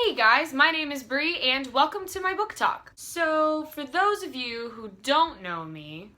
Hey guys, my name is Bree and welcome to my book talk. So, for those of you who don't know me,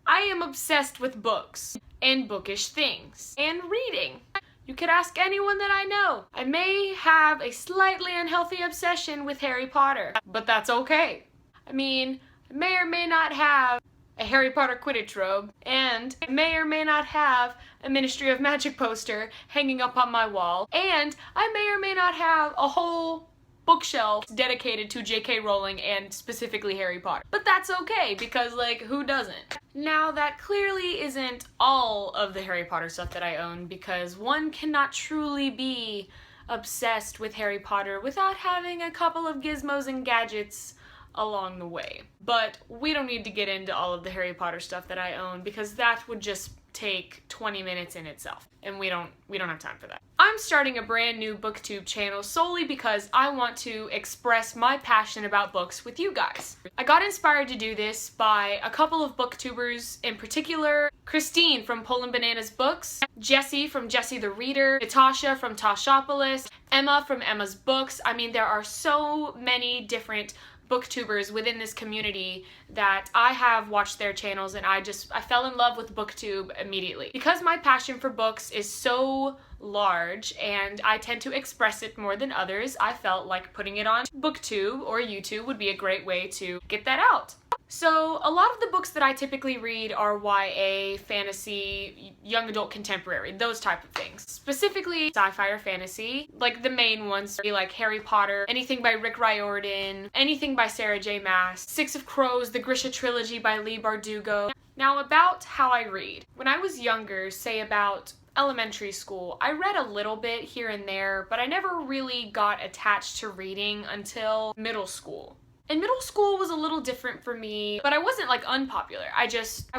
I am obsessed with books and bookish things and reading. You could ask anyone that I know. I may have a slightly unhealthy obsession with Harry Potter, but that's okay. I mean, I may or may not have a Harry Potter Quidditch robe, and I may or may not have a Ministry of Magic poster hanging up on my wall, and I may or may not have a whole bookshelf dedicated to J.K. Rowling and specifically Harry Potter. But that's okay, because, like, who doesn't? Now, that clearly isn't all of the Harry Potter stuff that I own, because one cannot truly be obsessed with Harry Potter without having a couple of gizmos and gadgets along the way. But we don't need to get into all of the Harry Potter stuff that I own because that would just take 20 minutes in itself, and we don't have time for that. I'm starting a brand new BookTube channel solely because I want to express my passion about books with you guys. I got inspired to do this by a couple of BookTubers in particular: Christine from Poland Bananas Books, Jessie from Jessie the Reader, Natasha from Tashopolis, Emma from Emma's Books. I mean, there are so many different booktubers within this community that I have watched their channels, and I fell in love with booktube immediately. Because my passion for books is so large and I tend to express it more than others, I felt like putting it on booktube or YouTube would be a great way to get that out. So a lot of the books that I typically read are YA, fantasy, young adult contemporary, those type of things. Specifically sci-fi or fantasy, like the main ones be like Harry Potter, anything by Rick Riordan, anything by Sarah J. Maas, Six of Crows, the Grisha trilogy by Leigh Bardugo. Now, about how I read. When I was younger, say about elementary school, I read a little bit here and there, but I never really got attached to reading until middle school. And middle school was a little different for me, but I wasn't like unpopular. I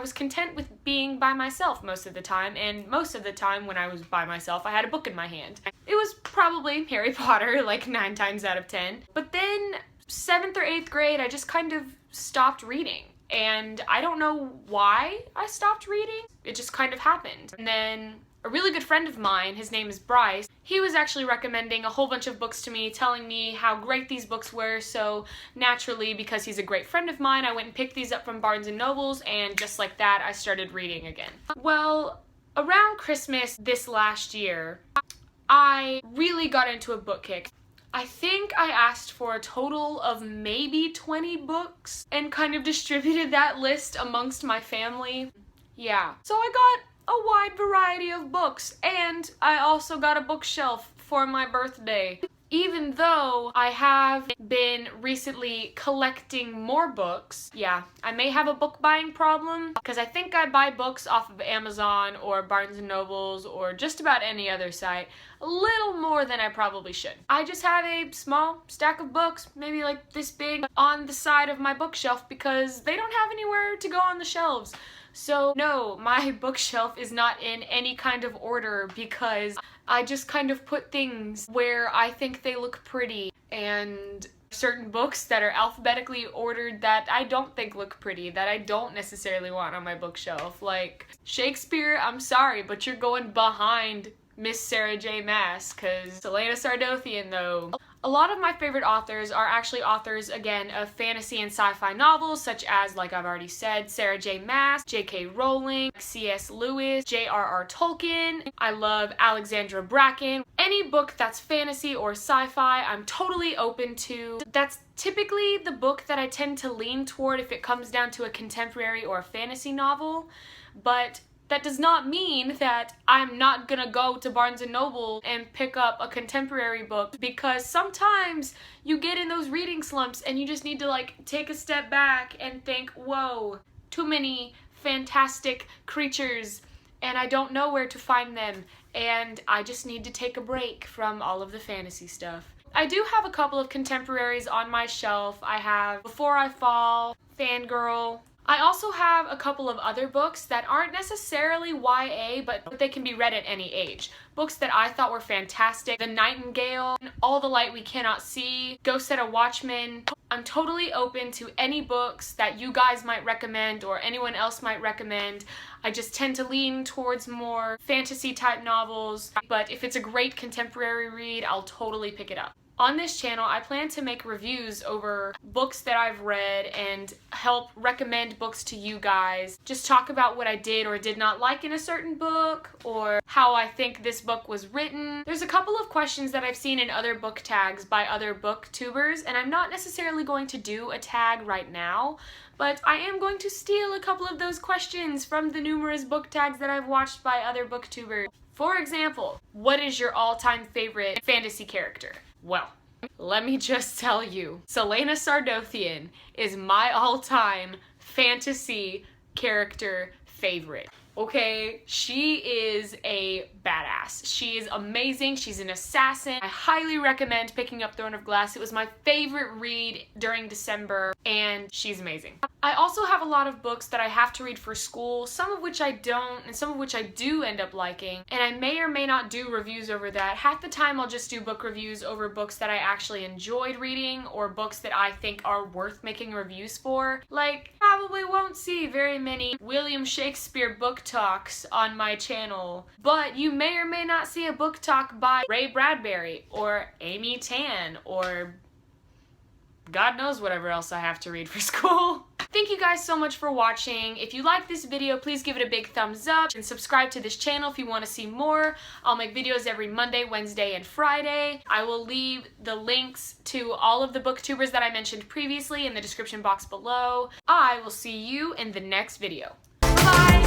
was content with being by myself most of the time, and most of the time when I was by myself, I had a book in my hand. It was probably Harry Potter, like 9 times out of 10. But then 7th or 8th grade, I just kind of stopped reading. And I don't know why I stopped reading. It just kind of happened. And then a really good friend of mine, his name is Bryce, he was actually recommending a whole bunch of books to me, telling me how great these books were, so naturally, because he's a great friend of mine, I went and picked these up from Barnes & Nobles, and just like that, I started reading again. Well, around Christmas this last year, I really got into a book kick. I think I asked for a total of maybe 20 books, and kind of distributed that list amongst my family. Yeah. So I got a wide variety of books, and I also got a bookshelf for my birthday. Even though I have been recently collecting more books, yeah, I may have a book buying problem, because I think I buy books off of Amazon or Barnes & Nobles or just about any other site a little more than I probably should. I just have a small stack of books, maybe like this big, on the side of my bookshelf because they don't have anywhere to go on the shelves. So no, my bookshelf is not in any kind of order because I just kind of put things where I think they look pretty, and certain books that are alphabetically ordered that I don't think look pretty, that I don't necessarily want on my bookshelf. Like Shakespeare, I'm sorry, but you're going behind Miss Sarah J. Maas, because Helena Sardothian though. A lot of my favorite authors are actually authors, again, of fantasy and sci-fi novels, such as, like I've already said, Sarah J. Maas, J.K. Rowling, C.S. Lewis, J.R.R. Tolkien. I love Alexandra Bracken. Any book that's fantasy or sci-fi, I'm totally open to. That's typically the book that I tend to lean toward if it comes down to a contemporary or a fantasy novel, but that does not mean that I'm not gonna go to Barnes & Noble and pick up a contemporary book, because sometimes you get in those reading slumps and you just need to like take a step back and think, whoa, too many fantastic creatures and I don't know where to find them, and I just need to take a break from all of the fantasy stuff. I do have a couple of contemporaries on my shelf. I have Before I Fall, Fangirl. I also have a couple of other books that aren't necessarily YA, but they can be read at any age. Books that I thought were fantastic: The Nightingale, All the Light We Cannot See, Go Set a Watchman. I'm totally open to any books that you guys might recommend or anyone else might recommend. I just tend to lean towards more fantasy type novels, but if it's a great contemporary read, I'll totally pick it up. On this channel, I plan to make reviews over books that I've read and help recommend books to you guys. Just talk about what I did or did not like in a certain book, or how I think this book was written. There's a couple of questions that I've seen in other book tags by other booktubers, and I'm not necessarily going to do a tag right now, but I am going to steal a couple of those questions from the numerous book tags that I've watched by other booktubers. For example, what is your all-time favorite fantasy character? Well, let me just tell you, Selena Sardothian is my all-time fantasy character favorite. Okay, she is a badass. She is amazing. She's an assassin. I highly recommend picking up Throne of Glass. It was my favorite read during December, and she's amazing. I also have a lot of books that I have to read for school, some of which I don't, and some of which I do end up liking, and I may or may not do reviews over that. Half the time I'll just do book reviews over books that I actually enjoyed reading, or books that I think are worth making reviews for. Like, probably won't see very many William Shakespeare book talks on my channel, but you may or may not see a book talk by Ray Bradbury or Amy Tan or God knows whatever else I have to read for school. Thank you guys so much for watching. If you like this video, please give it a big thumbs up and subscribe to this channel if you want to see more. I'll make videos every Monday, Wednesday, and Friday. I will leave the links to all of the booktubers that I mentioned previously in the description box below. I will see you in the next video. Bye!